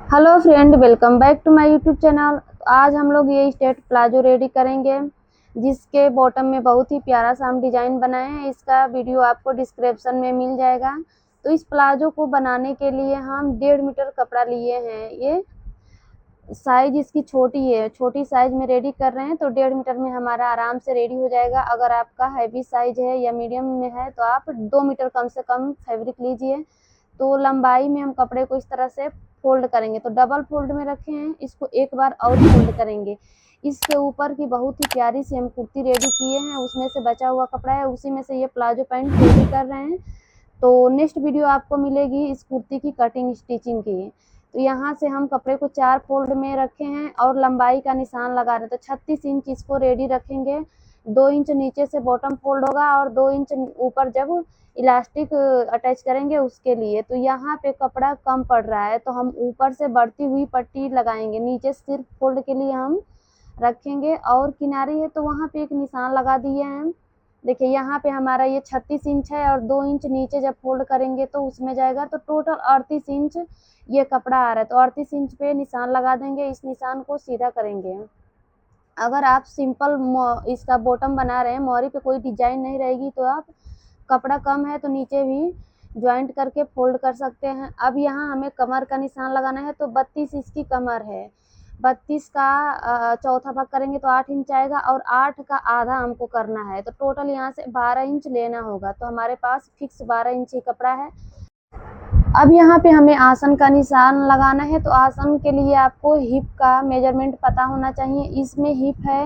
Hello friend, welcome back to my YouTube channel. आज हम लोग ये स्ट्रेट प्लाजो रेडी करेंगे, जिसके बॉटम में बहुत ही प्यारा सा हम डिजाइन बनाए हैं। इसका वीडियो आपको डिस्क्रिप्शन में मिल जाएगा। तो इस प्लाजो को बनाने के लिए हम 1.5 मीटर कपड़ा लिए हैं। ये साइज इसकी छोटी है, छोटी साइज में रेडी कर रहे हैं तो 1.5 मीटर में हमारा आराम से रेडी हो जाएगा। अगर आपका हैवी साइज है या मीडियम में है तो आप 2 मीटर कम से कम फैब्रिक लीजिए। तो लंबाई में हम कपड़े को इस तरह से फोल्ड करेंगे, तो डबल फोल्ड में रखे हैं, इसको एक बार और फोल्ड करेंगे। इसके ऊपर की बहुत ही प्यारी सी हम कुर्ती रेडी किए हैं, उसमें से बचा हुआ कपड़ा है, उसी में से ये प्लाजो पैंट रेडी कर रहे हैं। तो नेक्स्ट वीडियो आपको मिलेगी इस कुर्ती की कटिंग स्टिचिंग की। तो यहाँ से हम कपड़े को 4 फोल्ड में रखे हैं और लंबाई का निशान लगा रहे हैं। तो 36 इंच इसको रेडी रखेंगे। 2 इंच नीचे से बॉटम फोल्ड होगा और 2 इंच ऊपर जब इलास्टिक अटैच करेंगे उसके लिए। तो यहाँ पे कपड़ा कम पड़ रहा है तो हम ऊपर से बढ़ती हुई पट्टी लगाएंगे, नीचे सिर्फ फोल्ड के लिए हम रखेंगे। और किनारे है तो वहाँ पे एक निशान लगा दिए हैं। देखिए यहाँ पे हमारा ये 36 इंच है और 2 इंच नीचे जब फोल्ड करेंगे तो उसमें जाएगा, तो टोटल 38 इंच ये कपड़ा आ रहा है। तो 38 इंच पे निशान लगा देंगे, इस निशान को सीधा करेंगे। अगर आप सिंपल इसका बॉटम बना रहे हैं, मोरी पे कोई डिजाइन नहीं रहेगी, तो आप कपड़ा कम है तो नीचे भी ज्वाइंट करके फोल्ड कर सकते हैं। अब यहाँ हमें कमर का निशान लगाना है, तो 32 इसकी कमर है। 32 का चौथा भाग करेंगे तो 8 इंच आएगा और 8 का आधा हमको करना है। तो टोटल यहाँ से 12 इंच लेना होगा। तो हमारे पास फिक्स 12 इंच ही कपड़ा है। अब यहाँ पे हमें आसन का निशान लगाना है। तो आसन के लिए आपको हिप का मेजरमेंट पता होना चाहिए। इसमें हिप है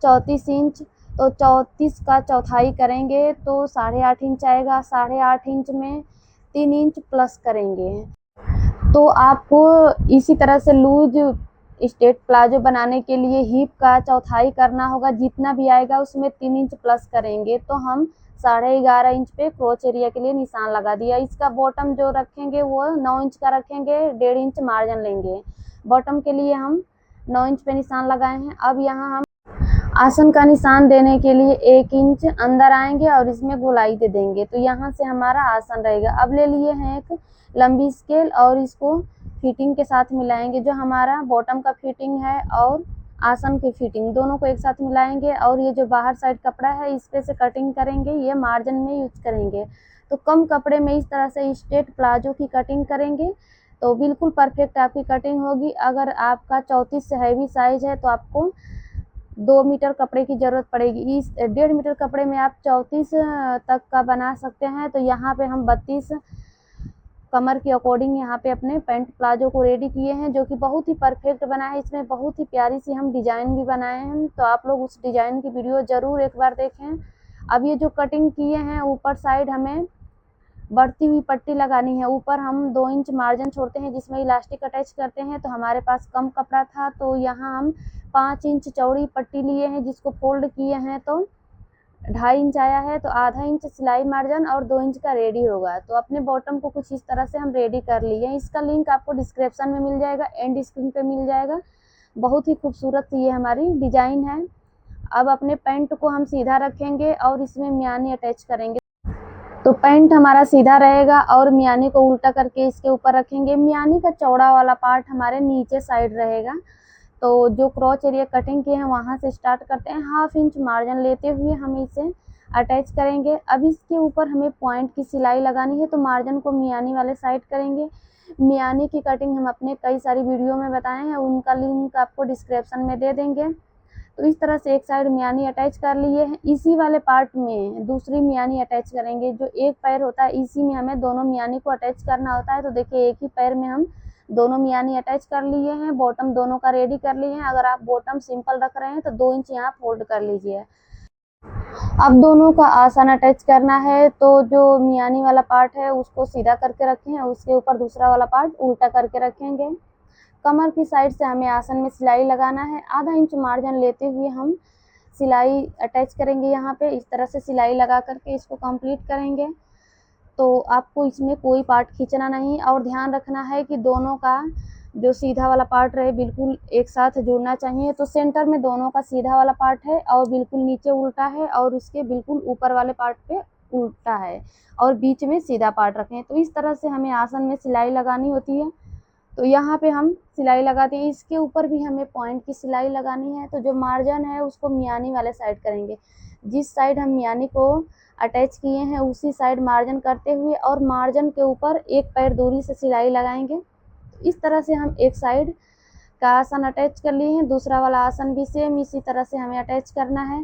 34 इंच, तो 34 का चौथाई करेंगे तो 8.5 इंच आएगा। 8.5 इंच में 3 इंच प्लस करेंगे। तो आपको इसी तरह से लूज स्ट्रेट प्लाजो बनाने के लिए हिप का चौथाई करना होगा, जितना भी आएगा उसमें 3 इंच प्लस करेंगे। तो हम 11.5 इंच पे क्रोच एरिया के लिए निशान लगा दिया। इसका बॉटम जो रखेंगे वो 9 इंच का रखेंगे, 1.5 इंच मार्जिन लेंगे। बॉटम के लिए हम 9 इंच पे निशान लगाए हैं। अब यहाँ हम आसन का निशान देने के लिए 1 इंच अंदर आएंगे और इसमें गोलाई दे देंगे। तो यहाँ से हमारा आसन रहेगा। अब ले लिए हैं एक लंबी स्केल और इसको फिटिंग के साथ मिलाएंगे। जो हमारा बॉटम का फिटिंग है और आसन की फिटिंग दोनों को एक साथ मिलाएंगे और ये जो बाहर साइड कपड़ा है इस पे से कटिंग करेंगे, ये मार्जिन में यूज करेंगे। तो कम कपड़े में इस तरह से स्ट्रेट प्लाजो की कटिंग करेंगे तो बिल्कुल परफेक्ट आपकी कटिंग होगी। अगर आपका 34 से हैवी साइज है तो आपको 2 मीटर कपड़े की जरूरत पड़ेगी। इस 1.5 मीटर कपड़े में आप 34 तक का बना सकते हैं। तो यहाँ पे हम 32 कमर के अकॉर्डिंग यहाँ पे अपने पैंट प्लाजो को रेडी किए हैं, जो कि बहुत ही परफेक्ट बना है। इसमें बहुत ही प्यारी सी हम डिजाइन भी बनाए हैं, तो आप लोग उस डिजाइन की वीडियो जरूर एक बार देखें। अब ये जो कटिंग किए हैं ऊपर साइड हमें बढ़ती हुई पट्टी लगानी है। ऊपर हम 2 इंच मार्जिन छोड़ते हैं जिसमें इलास्टिक अटैच करते हैं। तो हमारे पास कम कपड़ा था तो यहाँ हम 5 इंच चौड़ी पट्टी लिए हैं, जिसको फोल्ड किए हैं तो 2.5 इंच आया है। तो आधा इंच सिलाई मार्जिन और 2 इंच का रेडी होगा। तो अपने बॉटम को कुछ इस तरह से हम रेडी कर लिए हैं। इसका लिंक आपको डिस्क्रिप्शन में मिल जाएगा, एंड स्क्रीन पे मिल जाएगा। बहुत ही खूबसूरत ये हमारी डिजाइन है। अब अपने पैंट को हम सीधा रखेंगे और इसमें मियानी अटैच करेंगे। तो पैंट हमारा सीधा रहेगा और मियानी को उल्टा करके इसके ऊपर रखेंगे। मियानी का चौड़ा वाला पार्ट हमारे नीचे साइड रहेगा। तो जो क्रॉच एरिया कटिंग किए हैं वहां से स्टार्ट करते हैं। 1/2 इंच मार्जिन लेते हुए हम इसे अटैच करेंगे। अब इसके ऊपर हमें पॉइंट की सिलाई लगानी है, तो मार्जिन को मियानी वाले साइड करेंगे। मियानी की कटिंग हम अपने कई सारी वीडियो में बताए हैं, उनका लिंक आपको डिस्क्रिप्शन में दे देंगे। तो इस तरह से एक साइड मियानी अटैच कर लिए हैं। इसी वाले पार्ट में दूसरी मियानी अटैच करेंगे। जो एक पैर होता है इसी में हमें दोनों मियानी को अटैच करना होता है। तो देखिए एक ही पैर में हम दोनों मियानी अटैच कर लिए हैं। बॉटम दोनों का रेडी कर लिए हैं। अगर आप बॉटम सिंपल रख रहे हैं तो 2 इंच यहाँ फोल्ड कर लीजिए। अब दोनों का आसन अटैच करना है। तो जो मियानी वाला पार्ट है उसको सीधा करके रखें, उसके ऊपर दूसरा वाला पार्ट उल्टा करके रखेंगे। कमर की साइड से हमें आसन में सिलाई लगाना है। आधा इंच मार्जिन लेते हुए हम सिलाई अटैच करेंगे। यहाँ पे इस तरह से सिलाई लगा करके इसको कंप्लीट करेंगे। तो आपको इसमें कोई पार्ट खींचना नहीं और ध्यान रखना है कि दोनों का जो सीधा वाला पार्ट रहे बिल्कुल एक साथ जुड़ना चाहिए। तो सेंटर में दोनों का सीधा वाला पार्ट है और बिल्कुल नीचे उल्टा है और उसके बिल्कुल ऊपर वाले पार्ट पे उल्टा है और बीच में सीधा पार्ट रखें। तो इस तरह से हमें आसन में सिलाई लगानी होती है। तो यहाँ पे हम सिलाई लगाते हैं। इसके ऊपर भी हमें पॉइंट की सिलाई लगानी है। तो जो मार्जिन है उसको मियानी वाले साइड करेंगे। जिस साइड हम मियानी को अटैच किए हैं उसी साइड मार्जिन करते हुए और मार्जिन के ऊपर एक पैर दूरी से सिलाई लगाएंगे। इस तरह से हम एक साइड का आसन अटैच कर लिए हैं, दूसरा वाला आसन भी सेम इसी तरह से हमें अटैच करना है।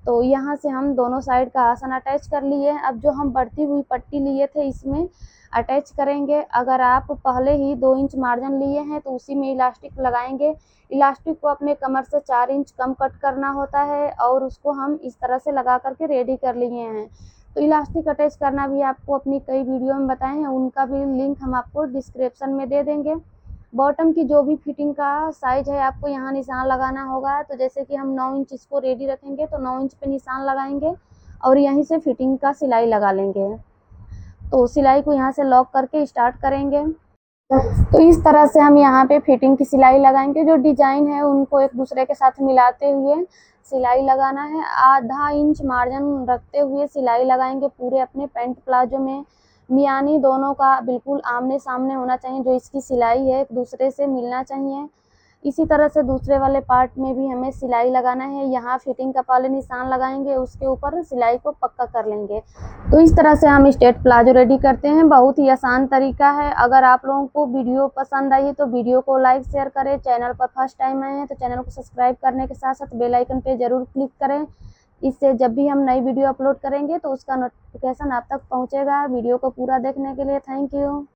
तो यहाँ से हम दोनों साइड का आसन अटैच कर लिए हैं। अब जो हम बढ़ती हुई पट्टी लिए थे इसमें अटैच करेंगे। अगर आप पहले ही 2 इंच मार्जिन लिए हैं तो उसी में इलास्टिक लगाएंगे। इलास्टिक को अपने कमर से 4 इंच कम कट करना होता है और उसको हम इस तरह से लगा करके रेडी कर लिए हैं। तो इलास्टिक अटैच करना भी आपको अपनी कई वीडियो में बताए हैं, उनका भी लिंक हम आपको डिस्क्रिप्शन में दे देंगे। बॉटम की जो भी फिटिंग का साइज है आपको यहाँ निशान लगाना होगा। तो जैसे कि हम 9 इंच इसको रेडी रखेंगे तो 9 इंच पे निशान लगाएंगे और यहीं से फिटिंग का सिलाई लगा लेंगे। तो सिलाई को यहाँ से लॉक करके स्टार्ट करेंगे। तो इस तरह से हम यहाँ पे फिटिंग की सिलाई लगाएंगे। जो डिजाइन है उनको एक दूसरे के साथ मिलाते हुए सिलाई लगाना है। आधा इंच मार्जिन रखते हुए सिलाई लगाएंगे पूरे अपने पैंट प्लाजो में। मियानी दोनों का बिल्कुल आमने सामने होना चाहिए। जो इसकी सिलाई है एक दूसरे से मिलना चाहिए। इसी तरह से दूसरे वाले पार्ट में भी हमें सिलाई लगाना है। यहाँ फिटिंग का पहले निशान लगाएंगे, उसके ऊपर सिलाई को पक्का कर लेंगे। तो इस तरह से हम स्ट्रेट प्लाजो रेडी करते हैं। बहुत ही आसान तरीका है। अगर आप लोगों को वीडियो पसंद आई तो वीडियो को लाइक शेयर करें। चैनल पर फर्स्ट टाइम आए हैं तो चैनल को सब्सक्राइब करने के साथ साथ बेल आइकन पे जरूर क्लिक करें। इससे जब भी हम नई वीडियो अपलोड करेंगे तो उसका नोटिफिकेशन आप तक पहुंचेगा। वीडियो को पूरा देखने के लिए थैंक यू।